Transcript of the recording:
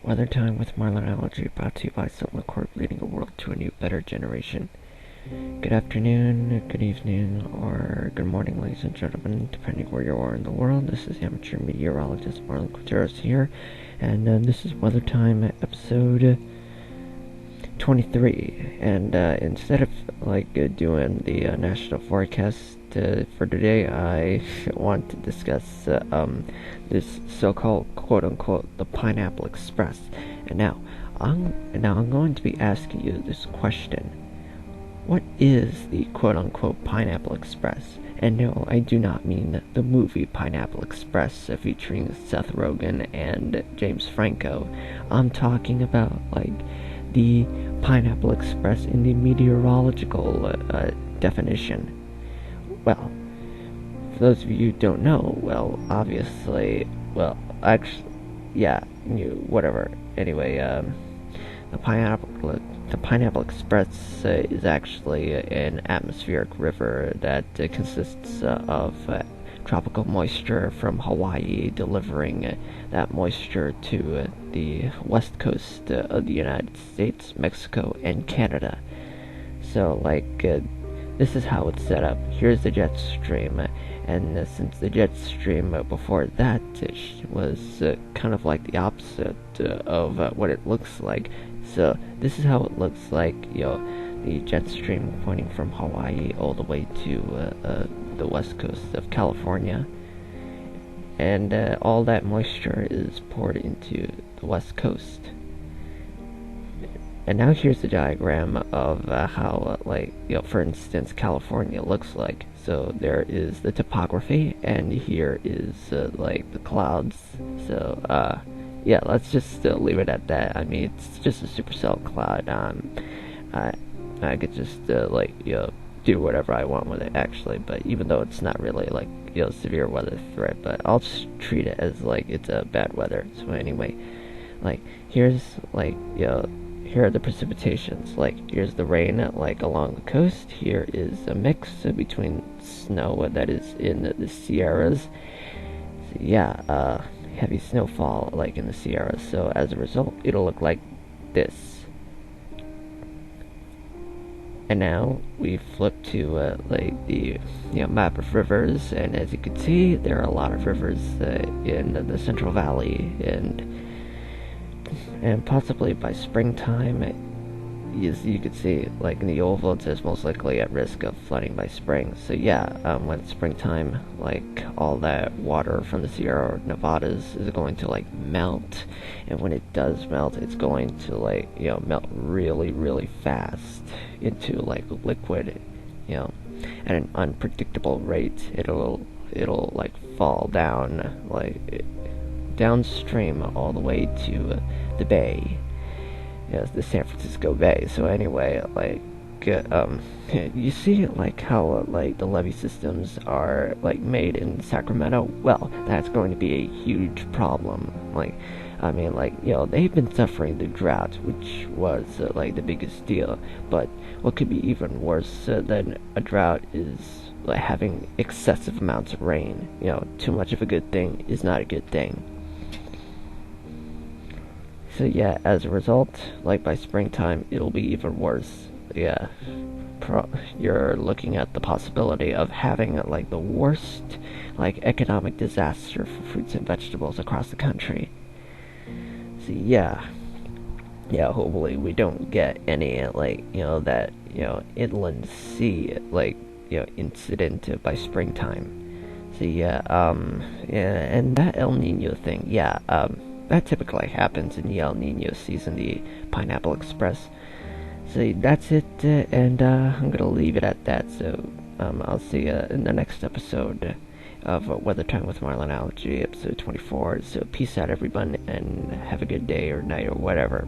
Weathertime with Marlonology, brought to you by Seblon Corp, leading a world to a new, better generation. Good afternoon, good evening, or good morning, ladies and gentlemen, depending where you are in the world. This is amateur meteorologist Marlon Quinteros here, and this is Weathertime episode 23. And instead of doing the national forecast for today, I want to discuss this so-called quote-unquote the Pineapple Express. And now I'm going to be asking you this question: what is the quote-unquote Pineapple Express? And no, I do not mean the movie Pineapple Express featuring Seth Rogen and James Franco. I'm talking about the Pineapple Express in the meteorological definition. Well, for those of you who don't know, whatever. Anyway, the Pineapple Express is actually an atmospheric river that consists of tropical moisture from Hawaii, delivering that moisture to the west coast of the United States, Mexico, and Canada. So, this is how it's set up. Here's the jet stream, and since the jet stream before that was kind of like the opposite of what it looks like, so this is how it looks like. The jet stream pointing from Hawaii all the way to the west coast of California, and all that moisture is poured into the west coast. And now here's the diagram of how, for instance, California looks like. So there is the topography, and here is, the clouds. So, let's just leave it at that. I mean, it's just a supercell cloud. I could just, do whatever I want with it, actually. But even though it's not really, severe weather threat, but I'll just treat it as, it's a bad weather. So anyway, here's, here are the precipitations. Here's the rain, along the coast. Here is a mix between snow that is in the Sierras. So, heavy snowfall, in the Sierras. So as a result, it'll look like this. And now we flip to the map of rivers, and as you can see, there are a lot of rivers in the Central Valley, and possibly by springtime, as you can see, in the oval, it says most likely at risk of flooding by spring. So when it's springtime, all that water from the Sierra Nevadas is going to melt, and when it does melt, it's going to melt really, really fast into liquid, at an unpredictable rate. It'll fall down downstream all the way to the bay, the San Francisco Bay. So anyway, you see how the levee systems are made in Sacramento. Well, that's going to be a huge problem. They've been suffering the drought, which was the biggest deal. But what could be even worse than a drought is having excessive amounts of rain. Too much of a good thing is not a good thing. So as a result, by springtime, it'll be even worse. You're looking at the possibility of having the worst economic disaster for fruits and vegetables across the country. So hopefully we don't get any that inland sea incident by springtime. So and that El Nino thing, that typically happens in the El Nino season, the Pineapple Express. So that's it, and I'm going to leave it at that. So I'll see you in the next episode of Weathertime with Marlonology, episode 24. So peace out, everyone, and have a good day or night or whatever.